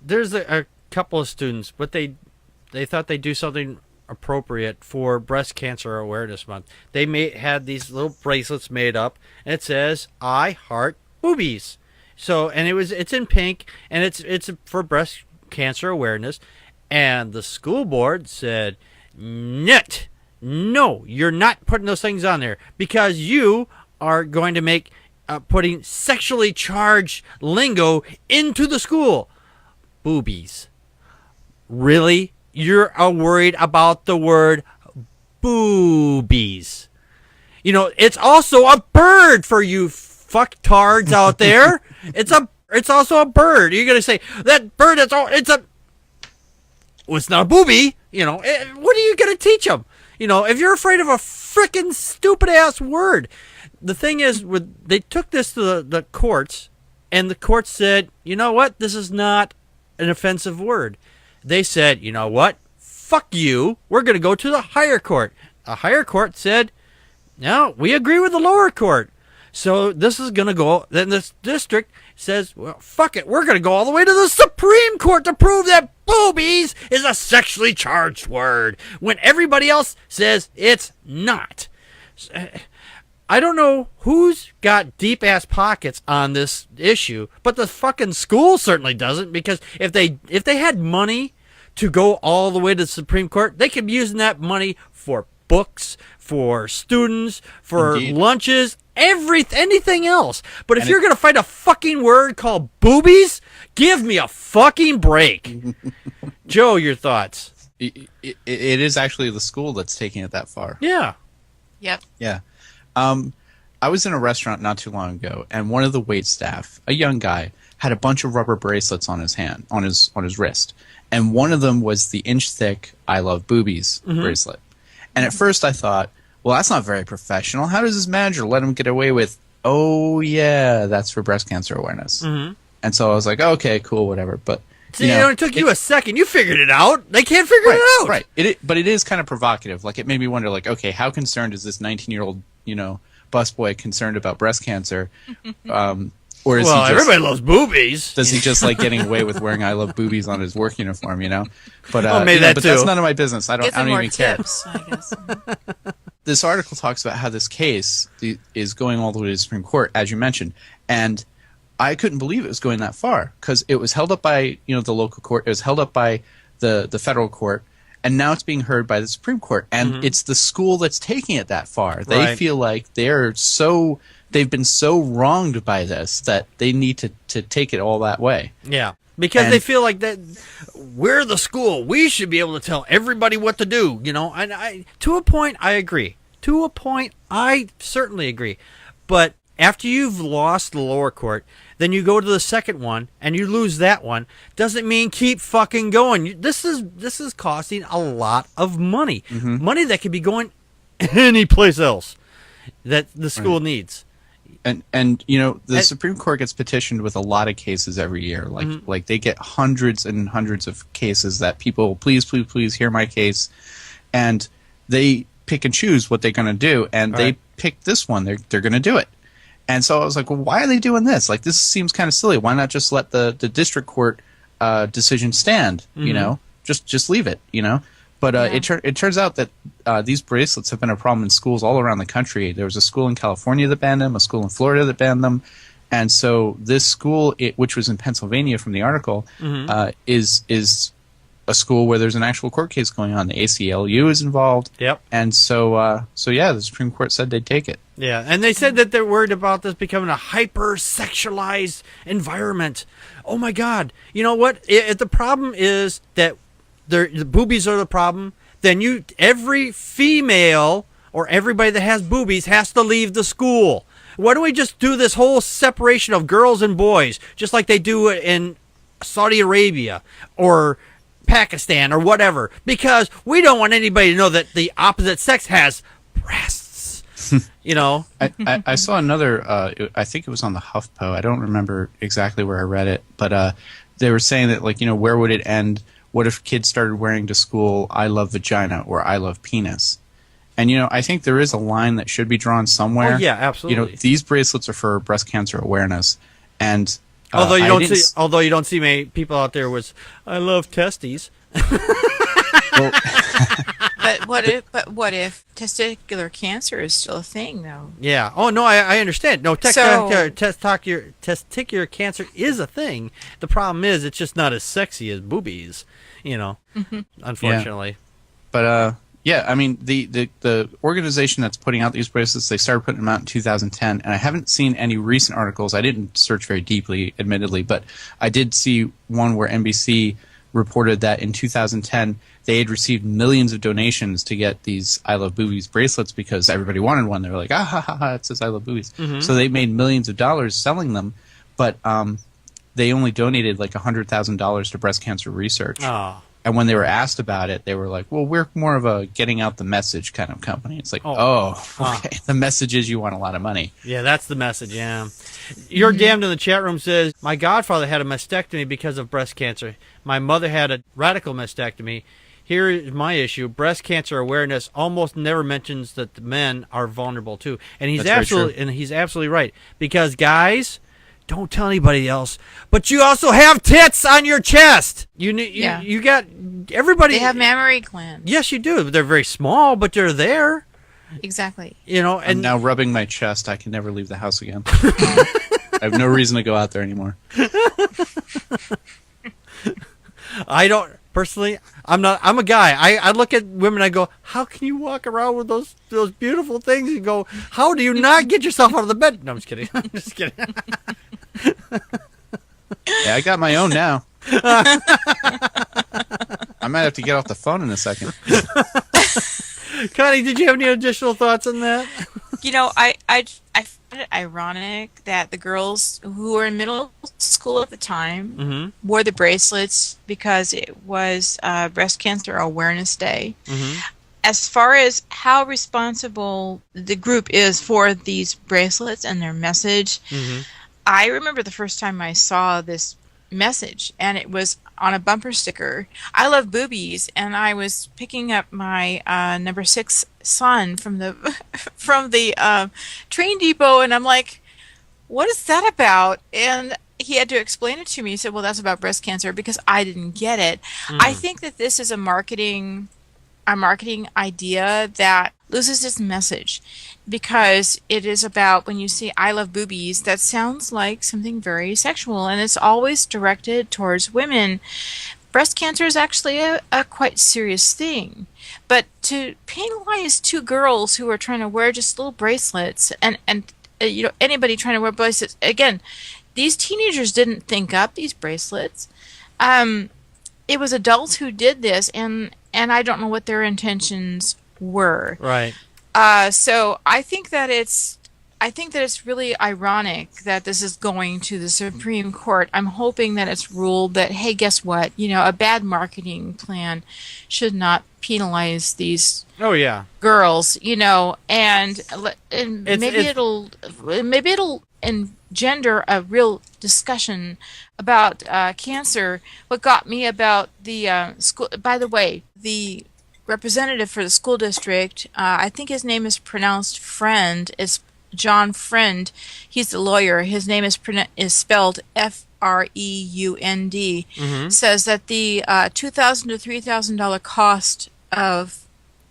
there's a couple of students, but they thought they'd do something appropriate for Breast Cancer Awareness Month. They had these little bracelets made up, and it says "I heart boobies." So, and it's in pink, and it's for breast cancer awareness. And the school board said, no, you're not putting those things on there because you are going to make putting sexually charged lingo into the school. Boobies. Really? You're worried about the word boobies. You know, it's also a bird for you fucktards out there. It's also a bird. You're going to say, that bird, well, it's not a booby. You know, what are you going to teach them? You know, if you're afraid of a frickin' stupid-ass word. The thing is, they took this to the courts, and the courts said, you know what? This is not an offensive word. They said, you know what? Fuck you. We're going to go to the higher court. A higher court said, no, we agree with the lower court. So this is going to go, then this district says, well, fuck it. We're going to go all the way to the Supreme Court to prove that boobies is a sexually charged word when everybody else says it's not. I don't know who's got deep-ass pockets on this issue, but the fucking school certainly doesn't, because if they had money to go all the way to the Supreme Court, they could be using that money for books, for students, for lunches, anything else. But if you're going to fight a fucking word called boobies, give me a fucking break. Joe, your thoughts? It is actually the school that's taking it that far. Yeah. Yep. Yeah. I was in a restaurant not too long ago, and one of the wait staff, a young guy, had a bunch of rubber bracelets on his hand, on his wrist, and one of them was the inch-thick "I love boobies" bracelet. And at first I thought, well, that's not very professional. How does this manager let him get away with, oh, yeah, that's for breast cancer awareness? And so I was like, okay, cool, whatever. But see, it only took you a second. You figured it out. They can't figure it out. Right. But it is kind of provocative. Like, it made me wonder, like, okay, how concerned is this 19-year-old, busboy concerned about breast cancer? Or is he just, everybody loves boobies. Does he just like getting away with wearing "I love boobies" on his work uniform? But maybe that but too. That's none of my business. I don't even care. I guess. This article talks about how this case is going all the way to the Supreme Court, as you mentioned, and I couldn't believe it was going that far because it was held up by the local court, it was held up by the federal court, and now it's being heard by the Supreme Court, and it's the school that's taking it that far. They feel like they've been so wronged by this that they need to take it all that way. Yeah, because they feel like that we're the school. We should be able to tell everybody what to do, And to a point, I agree. To a point, I certainly agree. But after you've lost the lower court, then you go to the second one and you lose that one. Doesn't mean keep fucking going. This is costing a lot of money. Money that could be going any place else that the school needs. And the Supreme Court gets petitioned with a lot of cases every year. Like they get hundreds and hundreds of cases that people, please hear my case, and they pick and choose what they're going to do, and they pick this one. They're going to do it. And so I was like, well, why are they doing this? Like, this seems kind of silly. Why not just let the district court decision stand? Just leave it. But it turns out that these bracelets have been a problem in schools all around the country. There was a school in California that banned them, a school in Florida that banned them. And so this school, which was in Pennsylvania from the article, is a school where there's an actual court case going on. The ACLU is involved. Yep. And so the Supreme Court said they'd take it. Yeah, and they said that they're worried about this becoming a hyper-sexualized environment. Oh, my God. You know what? If the problem is that the boobies are the problem, then every female or everybody that has boobies has to leave the school. Why don't we just do this whole separation of girls and boys, just like they do in Saudi Arabia or Pakistan or whatever? Because we don't want anybody to know that the opposite sex has breasts. I saw another, I think it was on the HuffPo. I don't remember exactly where I read it, but they were saying that, where would it end? What if kids started wearing to school, "I love vagina" or "I love penis"? And, I think there is a line that should be drawn somewhere. Oh, yeah, absolutely. These bracelets are for breast cancer awareness. And Although you I don't didn't see, although you don't see many people out there with, I love testes. well, But what if testicular cancer is still a thing, though? Yeah. Oh no, I understand. No, So- testicular cancer is a thing. The problem is it's just not as sexy as boobies. Unfortunately. But yeah, I mean the organization that's putting out these bracelets, they started putting them out in 2010, and I haven't seen any recent articles. I didn't search very deeply, admittedly, but I did see one where NBC reported that in 2010 they had received millions of donations to get these I Love Boobies bracelets because everybody wanted one. They were like, ah ha ha ha, it says I Love Boobies. So they made millions of dollars selling them, but they only donated like $100,000 to breast cancer research. Oh. And when they were asked about it, they were like, well, we're more of a getting out the message kind of company. It's like, okay. The message is you want a lot of money. Yeah, that's the message, yeah. Your Damned in the chat room says, my godfather had a mastectomy because of breast cancer. My mother had a radical mastectomy. Here is my issue. Breast cancer awareness almost never mentions that the men are vulnerable too. And he's absolutely right. Because guys, don't tell anybody else, but you also have tits on your chest. You got everybody. They have mammary glands. Yes, you do. They're very small, but they're there. Exactly. And I'm now rubbing my chest. I can never leave the house again. I have no reason to go out there anymore. I don't personally. I'm a guy. I look at women. I go, how can you walk around with those beautiful things? And go, how do you not get yourself out of the bed? No, I'm just kidding. I'm just kidding. Yeah, I got my own now. I might have to get off the phone in a second. Connie, did you have any additional thoughts on that? I find it ironic that the girls who were in middle school at the time wore the bracelets because it was Breast Cancer Awareness Day. As far as how responsible the group is for these bracelets and their message, I remember the first time I saw this message, and it was on a bumper sticker. I love boobies, and I was picking up my number 6 son from the train depot, and I'm like, what is that about? And he had to explain it to me. He said, well, that's about breast cancer, because I didn't get it. I think that this is a marketing idea that loses its message, because it is about, when you say I love boobies, that sounds like something very sexual, and it's always directed towards women. Breast cancer is actually a quite serious thing, but to penalize 2 girls who are trying to wear just little bracelets, and anybody trying to wear bracelets, again, these teenagers didn't think up these bracelets. It was adults who did this, and I don't know what their intentions were. Right. So I think that it's really ironic that this is going to the Supreme Court. I'm hoping that it's ruled that, hey, guess what? A bad marketing plan should not penalize these girls. And maybe it'll engender a real discussion about cancer. What got me about the school, by the way, the representative for the school district, I think his name is pronounced Friend, is John Friend. He's the lawyer. His name is spelled Freund. Says that the $2,000 to $3,000 cost of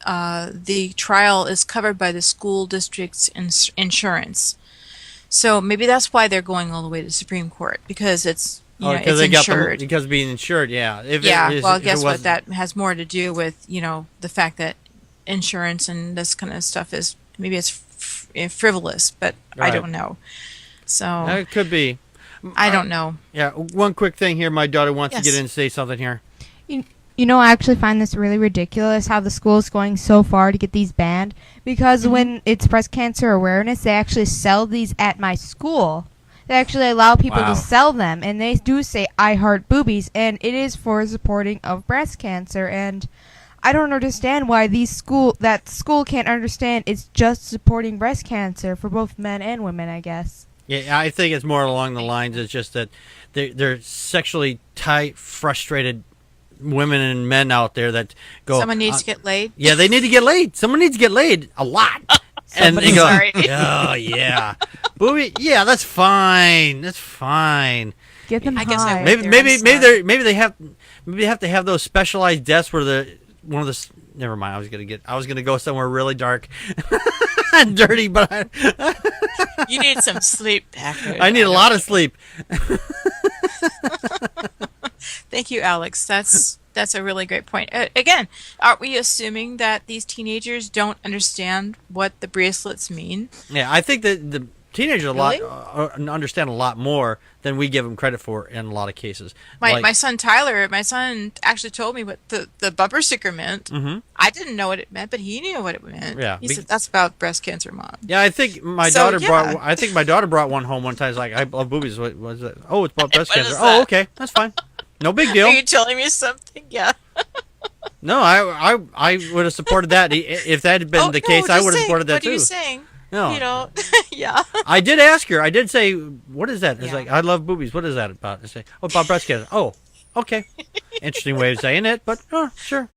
the trial is covered by the school district's insurance. So maybe that's why they're going all the way to the Supreme Court, because it's it's insured. Because being insured, yeah. Guess what? That has more to do with the fact that insurance and this kind of stuff is maybe it's frivolous, but I don't know. So it could be. I don't know. Yeah, one quick thing here. My daughter wants to get in and say something here. I actually find this really ridiculous how the school is going so far to get these banned, because when it's breast cancer awareness, they actually sell these at my school. They actually allow people to sell them, and they do say I heart boobies, and it is for supporting of breast cancer. And I don't understand why that school can't understand it's just supporting breast cancer for both men and women, I guess. Yeah, I think it's more along the lines. It's just that they're sexually frustrated women and men out there that go. Someone needs to get laid. Yeah, they need to get laid. Someone needs to get laid a lot. And they go, oh yeah, booby. Yeah, that's fine. That's fine. Get them I guess I high. would. Maybe they have to have those specialized desks where never mind. I was gonna go somewhere really dark and dirty, but You need some sleep, Packard. I need a lot of sleep. Thank you, Alex. That's a really great point. Again, are we assuming that these teenagers don't understand what the bracelets mean? Yeah, I think that the teenagers Really? understand a lot more than we give them credit for in a lot of cases. My son Tyler, actually told me what the bumper sticker meant. Mhm. I didn't know what it meant, but he knew what it meant. Yeah, He said that's about breast cancer, Mom. Yeah, I think my So, daughter yeah. brought one home one time. It's like, I love boobies. What was it? Oh, it's about breast What cancer. is Oh, that? okay, that's fine. No big Are deal. you telling me something? Yeah. No, I would have supported that if that had been the case. I would have supported that what too. What are you saying? No. You know, yeah. I did ask her. I did say, "What is that?" It's Yeah. like, "I love boobies." What is that about? I say, "Oh, about breast cancer." Oh, okay. Interesting way of saying it, but sure.